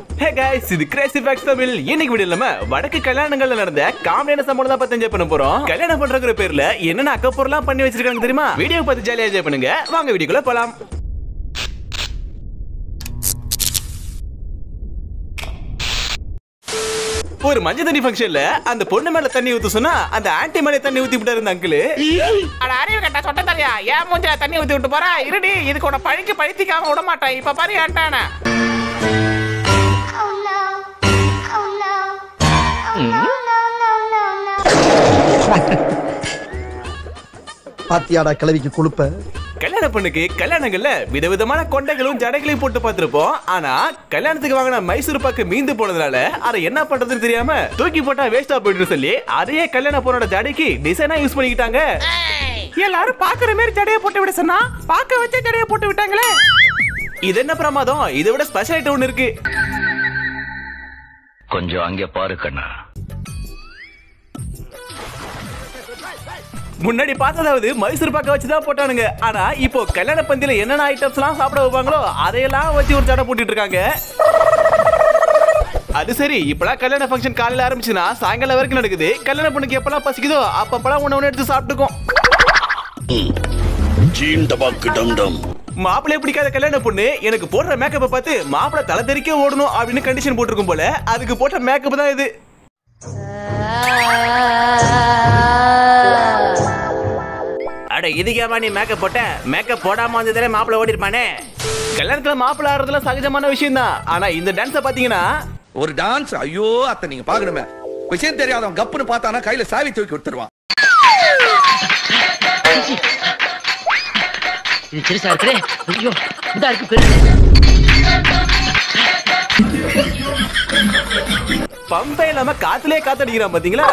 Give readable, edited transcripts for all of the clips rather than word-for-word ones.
Hey guys, இது Crazy facts Tamil. இன்னைக்கு வீடியோல நம்ம வடக்கு கல்யாணங்கள்ல நடந்த காமெடியான சம்பவம் தான் பத்தி என்ஜாய் பண்ண போறோம். கல்யாணம் பண்றங்கிற பேர்ல என்னென்ன அக்கப்பொருள்லாம் பண்ணி வச்சிருக்காங்க தெரியுமா? வீடியோ பார்த்து ஜாலியா என்ஜாய் பண்ணுங்க. வாங்க வீடியோக்குள்ள போலாம். ஒரு மஞ்சள் தண்ணி ஃபங்க்ஷன்ல அந்த பொண்ணு மேல தண்ணி ஊத்து சொன்னா அந்த ஆன்ட்டி மேல தண்ணி ஊத்தி விட்டாரு இந்த அங்கிள். அட அறிவு கட்ட சொட்ட தரியா ஏன் மூஞ்சில தண்ணி ஊத்தி விட்டு போறா? இருடி இதுக்கு உன பழிக்கு பழித்திக்காம விட மாட்டேன். இப்ப பாரு ஆண்டானா பாத்தியாடா கிளவிக்கு குழுப்ப. கல்யாண பொண்ணுக்கு கல்யாணங்கள்ல விதவிதமான கொண்டைகளும் ஜடைகளையும் போட்டு பார்த்திருப்போம். ஆனா கல்யாணத்துக்கு வாங்கின மைசூர் பாக்கு மீந்து போனதுனால அதை என்ன பண்றதுன்னு தெரியாம தூக்கி போட்டா வேஸ்டா போயிட்டு சொல்லி அதையே கல்யாண பொண்ணோட ஜடைக்கு டிசைனா யூஸ் பண்ணிக்கிட்டாங்க. எல்லாரும் பாக்குற மாதிரி ஜடைய போட்டு விட சொன்னா பாக்க வச்சே ஜடைய போட்டு விட்டாங்களே. இது என்ன பிரமாதம்? இதை விட ஸ்பெஷல் ஐட்டம் ஒண்ணு இருக்கு. கொஞ்சம் அங்கே பாரு கண்ணா. முன்னாடி பார்த்ததாவது மைசூர் பாக்க வச்சுதான் போட்டானுங்க. ஆனா இப்போ கல்யாண பந்தியில என்னென்ன ஐட்டம்ஸ் எல்லாம் சாப்பிட வைப்பாங்களோ அதையெல்லாம் வச்சு ஒரு ஜடை போட்டுட்டு இருக்காங்க. அது சரி, இப்பெல்லாம் கல்யாண ஃபங்க்ஷன் காலையில ஆரம்பிச்சுன்னா சாயங்காலம் வரைக்கும் நடக்குது. கல்யாண பொண்ணுக்கு எப்பெல்லாம் பசிக்குதோ அப்பப்பெல்லாம் ஒண்ணு எடுத்து சாப்பிட்டுக்கும். மாப்பிள்ளை பிடிக்காத கல்யாண பொண்ணு எனக்கு போடுற மேக்கப்பை பார்த்து மாப்பிள்ளை தலை தெறிக்க ஓடணும் அப்படின்னு கண்டிஷன் போட்டிருக்கும் போல. அதுக்கு போட்ட மேக்கப் தான் இது. அட இதுக்கேமா நீ மேக்கப் போட்ட? மேக்கப் போடாம வந்ததே மாப்பிள்ளை ஓடி இருப்பானே. கல்யாணத்துல மாப்பிள்ளை ஆடுறதுல சகஜமான விஷயம் தான். ஆனா இந்த டான்ஸ பாத்தீங்கன்னா ஒரு டான்ஸ். ஐயோ அத்தை நீங்க பாக்கணுமே. விஷயம் தெரியாதவன் கப்புன்னு பார்த்தானா கையில சாவி தூக்கி கொடுத்துருவான். இது சிறுசா இருக்குதே. ஐயோ இந்த இருக்கு பெருசு. பம்பே இல்லாம காத்துலயே காத்தடிக்கிறான் பாத்தீங்களா?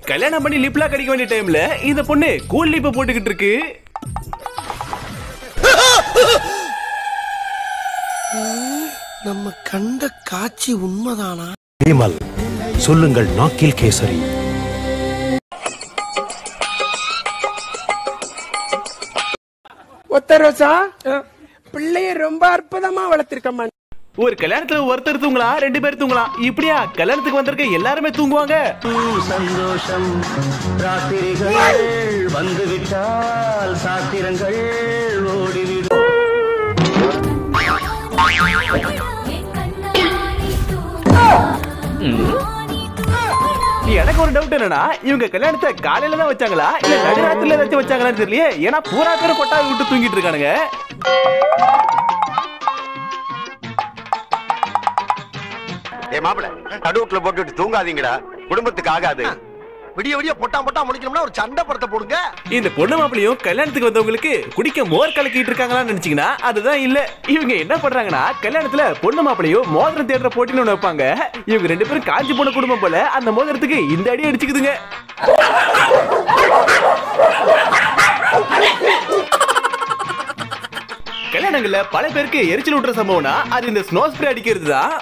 கல்யாணம் பண்ணி லிப்லா கடிக்க வேண்டிய டைம்ல இந்த பொண்ணு கூல் லிப்ப போட்டுக்கிட்டு இருக்கு. நம்ம கண்ட காட்சி உண்மைதானா? விமல் சொல்லுங்கள் நாக்கில் கேசரி. ஒத்த ரோசா பிள்ளைய ரொம்ப அற்புதமா வளர்த்திருக்கம்மா. ஒரு கல்யாணத்துல ஒருத்தர் தூங்கலாம், ரெண்டு பேர் தூங்கலாம். இப்படியா கல்யாணத்துக்கு வந்திருக்க எல்லாருமே தூங்குவாங்க. சந்தோஷம் ராத்திரிகள் வந்துவிட்டால் சாத்திரங்கள் ஓடிவிடும். எனக்கு ஒரு டவுட் என்னன்னா, இவங்க கல்யாணத்தை காலையில தான் வச்சாங்களா இல்ல நடுராத்திரில ஏதாச்சும் வச்சாங்களான்னு தெரியலையே. ஏன்னா பூரா பேர் கொட்டாவி விட்டு தூங்கிட்டு இருக்கானுங்க. மாப்பிள நடுவுக்குள்ள போட்டுட்டு தூங்காதீங்கடா, குடும்பத்துக்கு ஆகாது. விடிய விடிய பொட்டா பொட்டா முடிக்கணும்னா ஒரு சண்டை படத்தை போடுங்க. இந்த பொண்ணு மாப்பிளையும் கல்யாணத்துக்கு வந்தவங்களுக்கு குடிக்க மோர் கலக்கிட்டு இருக்காங்களான்னு நினைச்சீங்கன்னா அதுதான் இல்ல. இவங்க என்ன பண்றாங்கன்னா கல்யாணத்துல பொண்ணு மாப்பிளையும் மோதிரம் தேடுற போட்டின்னு ஒண்ணு வைப்பாங்க. இவங்க ரெண்டு பேரும் காஞ்சி போன குடும்பம் போல அந்த மோதிரத்துக்கு இந்த அடி அடிச்சுக்குதுங்க. கல்யாணங்கள்ல பல பேருக்கு எரிச்சல் விட்டுற சம்பவம்னா அது இந்த ஸ்னோ ஸ்ப்ரே அடிக்கிறது தான்.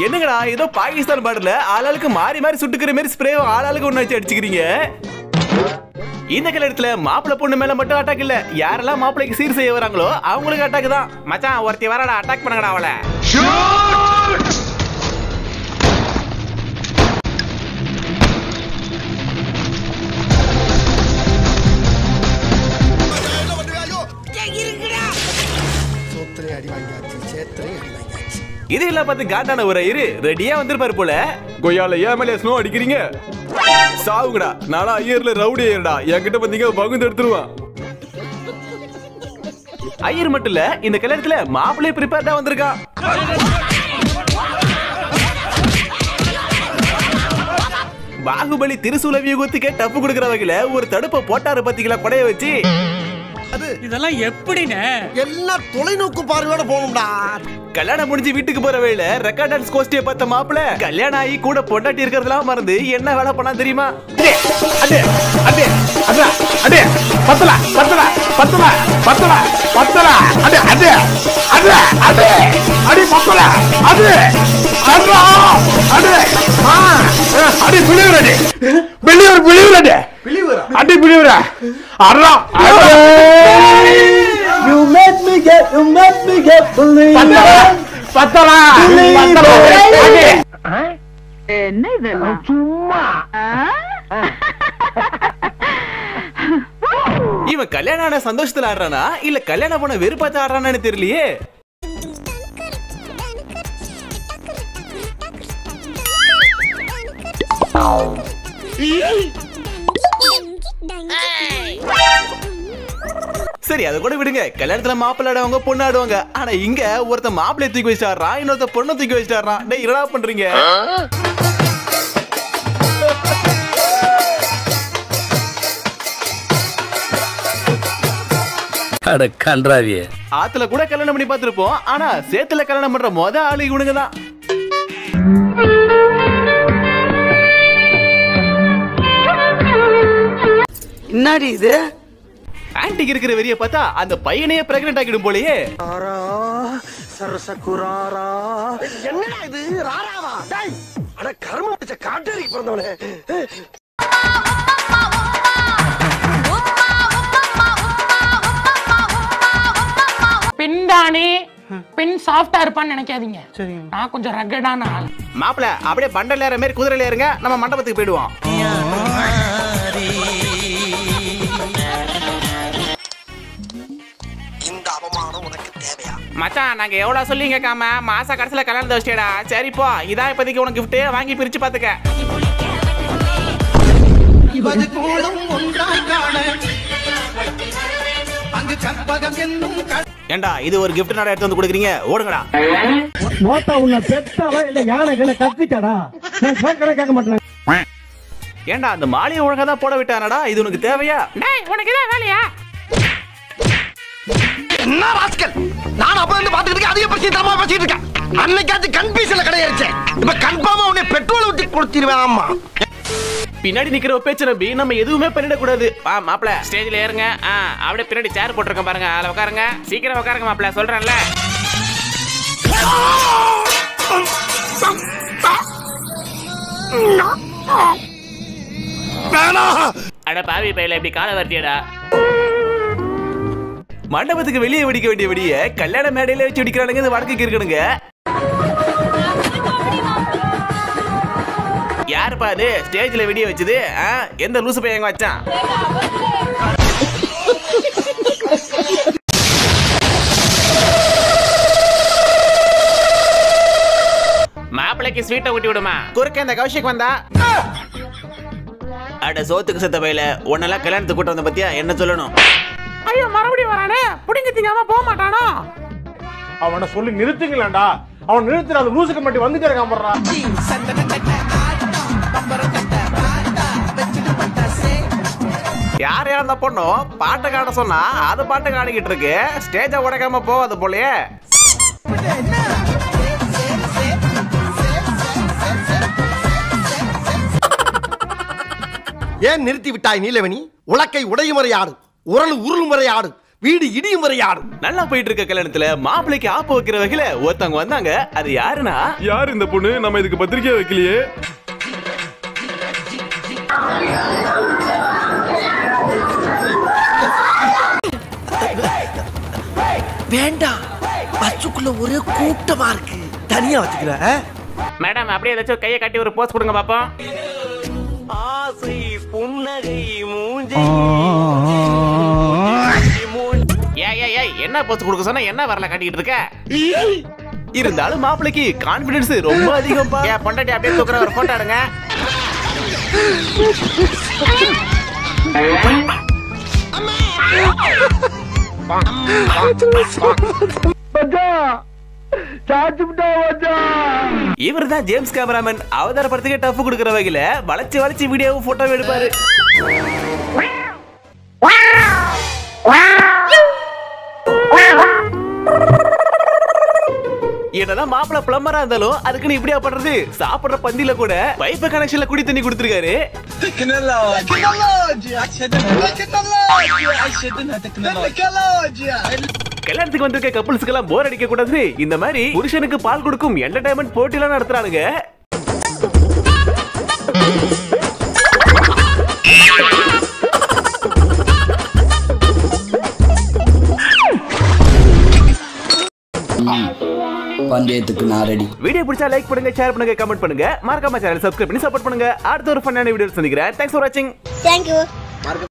என்னங்கடா ஏதோ பாகிஸ்தான் பார்டர்ல ஆளாளுக்கு மாறி மாறி சுட்டுக்கிற மாதிரி ஸ்ப்ரே ஆளாளுக்கு ஒண்ணு வச்சு அடிச்சுக்கிறீங்க. இந்த கல்யாணத்துல மாப்பிள்ளை பொண்ணு மேல மட்டும் அட்டாக் இல்ல, யாரெல்லாம் மாப்பிள்ளைக்கு சீர் செய்ய வராங்களோ அவங்களுக்கு அட்டாக் தான். மச்சான் ஒருத்தி வரடா, அட்டாக் பண்ணுங்கடா அவளை. இது எல்லாம் பார்த்து காண்டான ஒரு ஐயரு ரெடியா வந்திருப்பாரு போல. கொய்யால ஏன் மேல ஸ்னோ அடிக்கிறீங்க? சாவுங்கடா, நானா ஐயர்ல ரவுடி ஐயர்டா, என்கிட்ட வந்தீங்க பகுந்து எடுத்துருவான். ஐயர் மட்டும் இல்ல, இந்த கல்யாணத்துல மாப்பிள்ளை ப்ரிப்பேர்டா வந்திருக்கான். பாகுபலி திருசூல வியூகத்துக்கே டப்பு கொடுக்கிற வகையில ஒரு தடுப்பை போட்டாரு பாத்தீங்களா கொடைய வச்சு. இதெல்லாம் எப்படின்னு எல்லாம் தொலைநோக்கு பார்வையோட போகணும்டா. கல்யாணம் முடிஞ்சு வீட்டுக்கு போற வேலை ரெக்கார்ட் டான்ஸ் கோஸ்டியை பார்த்த மாப்பிள கல்யாணம் ஆகி கூட பொண்டாட்டி இருக்கிறதெல்லாம் மறந்து என்ன வேலை பண்ணா தெரியுமா? என்ன இதெல்லாம் சும்மா இவன் கல்யாணம் ஆன சந்தோஷத்துல ஆடுறானா இல்ல கல்யாணம் பண்ண வெறுப்பாத்த ஆடுறானு தெரியலையே. சரி அதை கூட விடுங்க. கல்யாணத்துல மாப்பிள்ளை ஆடுவாங்க பொண்ணு ஆடுவாங்க. ஆனா இங்க ஒருத்த மாப்பிள்ளை தூக்கி வச்சிட்டாரான், இன்னொருத்த பொண்ணை தூக்கி வச்சிட்டாரான். டேய் என்னடா பண்றீங்க? அட கன்றாவியே. ஆத்துல கூட கல்யாணம் பண்ணி பார்த்திருப்போம். ஆனா சேத்துல கல்யாணம் பண்ற மொத ஆளு இவனுங்க தான். என்னடி இது? ஆன்டிக்கு இருக்கிற வெறிய பார்த்தா அந்த பையனையே பிரெக்னன்ட் ஆக்கிடும் போலயே. என்னடா இது? ராராவா? டேய் அட கர்ம பிடிச்ச காட்டேரி பிறந்தவனே. பின்தானே பின் சாஃப்டா இருப்பான்னு நினைக்காதீங்க. நான் கொஞ்சம் ரகடான ஆள். மாப்பிள அப்படியே பண்டல் ஏற மாதிரி குதிரையில ஏறுங்க, நம்ம மண்டபத்துக்கு போயிடுவோம். இந்த அவமானம் உனக்கு தேவையா? மச்சான் நாங்க எவ்வளவு சொல்லி கேட்காம மாச கடைசியில கல்யாணத்தை வச்சிட்டா. சரிப்போ இதான் இப்போதைக்கு உனக்கு கிஃப்ட், வாங்கி பிரிச்சு பாத்துக்க. ஏண்டா இது ஒரு கிஃப்ட் நாடா எடுத்து வந்து கொடுக்குறீங்க, ஓடுங்கடா. ஏண்டா அந்த மாலையை ஒழுங்கா தான் போட விட்டானடா, இது உனக்கு தேவையா? டேய் உனக்கு இதான் வேலையா? என்ன ராஸ்கல்? நான் அப்ப இருந்து பாத்துக்கிட்டு அதிக பிரச்சனை பேசிட்டு இருக்கேன். அன்னைக்காச்சும் கன்ஃபியூஷன்ல கிடையாச்சு. இப்ப கன்ஃபார்மா உன்னை பெட்ரோல் ஊத்தி கொடுத்துருவேன். ஆமா பின்னாடி நிக்கிற பேச்ச நம்பி நம்ம எதுவுமே பண்ணிட கூடாது. மாப்பிள ஸ்டேஜ்ல ஏறுங்க. அப்படியே பின்னாடி சேர் போட்டிருக்கேன் பாருங்க, அதுல உட்காருங்க. சீக்கிரம் உட்காருங்க மாப்பிள, சொல்றேன்ல. அட பாவி பையில இப்படி காலை வரட்டியடா. மண்டபத்துக்கு வெளியே வெடிக்க வேண்டிய வெடிய கல்யாண மேடையில வச்சு வெடிக்கிறானுங்க இந்த வடக்குக்கு இருக்கணுங்க. யாருப்பா அது ஸ்டேஜ்ல வெடிய வச்சது? எந்த லூசு பையன் வச்சான்? மாப்பிளைக்கு ஸ்வீட்டை ஊட்டி விடுமா. குறுக்க இந்த கௌஷிக் வந்தா. அட சோத்துக்கு செத்த பையில உன்னெல்லாம் கல்யாணத்துக்கு கூட்டம் வந்த பத்தியா என்ன சொல்லணும்? ஐயோ மறுபடியும் வரானே, புடிங்க திங்காம போக மாட்டானோ? அவனை சொல்லி நிறுத்துங்களேன்டா. அவன் நிறுத்துற அந்த லூசுக்கு மட்டும் வந்துட்டே இருக்கான் போடுறா. யார் யார் அந்த பொண்ணும் பாட்டை காட்ட சொன்னா அது பாட்டை காடிக்கிட்டு இருக்கு. ஸ்டேஜை உடைக்காம போவாது போலயே. ஏன் நிறுத்தி விட்டாய் நீலவணி? உலக்கை உடையும் முறையாடு, உரல் உருள் முறையாடு, வீடு இடியும் முறையாடு. நல்லா போயிட்டு இருக்க கல்யாணத்துல மாப்பிள்ளைக்கு ஆப்பு வைக்கிற வகையில ஒருத்தவங்க வந்தாங்க. அது யாருன்னா, யார் இந்த பொண்ணு? நம்ம இதுக்கு பத்திரிக்கை வைக்கலையே. வேண்டாம், பஸ்ஸுக்குள்ள ஒரே கூட்டமா இருக்கு. தனியா வச்சுக்கிற. மேடம் அப்படியே ஏதாச்சும் கையை கட்டி ஒரு போஸ் கொடுங்க பாப்போம். ஆசை புன்னகை மூஞ்சி. ஏய் என்ன போஸ் கொடுக்க சொன்னா என்ன வரல கட்டிட்டு இருக்க? இருந்தாலும் மாப்பிள்ளைக்கு கான்பிடன்ஸ் ரொம்ப அதிகம். ஏன் பொண்டாட்டி அப்படியே தூக்குற ஒரு போட்டோ எடுங்க. இவர் தான் ஜேம்ஸ் கேமராமேன். அவதார படத்துக்கு டஃப் கொடுக்கிற வகையில வளைச்சு வளைச்சு வீடியோவும் போட்டோ எடுப்பாரு. என்னதான் மாப்பிள்ள பிளம்பரா இருந்தாலும் அதுக்குன்னு இப்படியா பண்றது? சாப்பிடுற பந்தில கூட பைப் கனெக்ஷன்ல குடி தண்ணி கொடுத்திருக்காரு. கல்யாணத்துக்கு வந்திருக்க கப்புள்ஸ்க்கு எல்லாம் போர் அடிக்க கூடாது. இந்த மாதிரி புருஷனுக்கு பால் கொடுக்கும் என்டர்டைன்மெண்ட் போட்டி எல்லாம் நடத்துறானுங்க. பந்தயத்துக்கு நான் ரெடி. வீடியோ பிடிச்சா லைக் பண்ணுங்க, ஷேர் பண்ணுங்க, கமெண்ட் பண்ணுங்க, மறக்காம சேனல் சப்ஸ்கிரைப் பண்ணி சப்போர்ட் பண்ணுங்க. அடுத்த ஒரு ஃபன்னான வீடியோ சந்திக்கிறேன். தேங்க்ஸ் ஃபார் வாட்சிங். Thank you.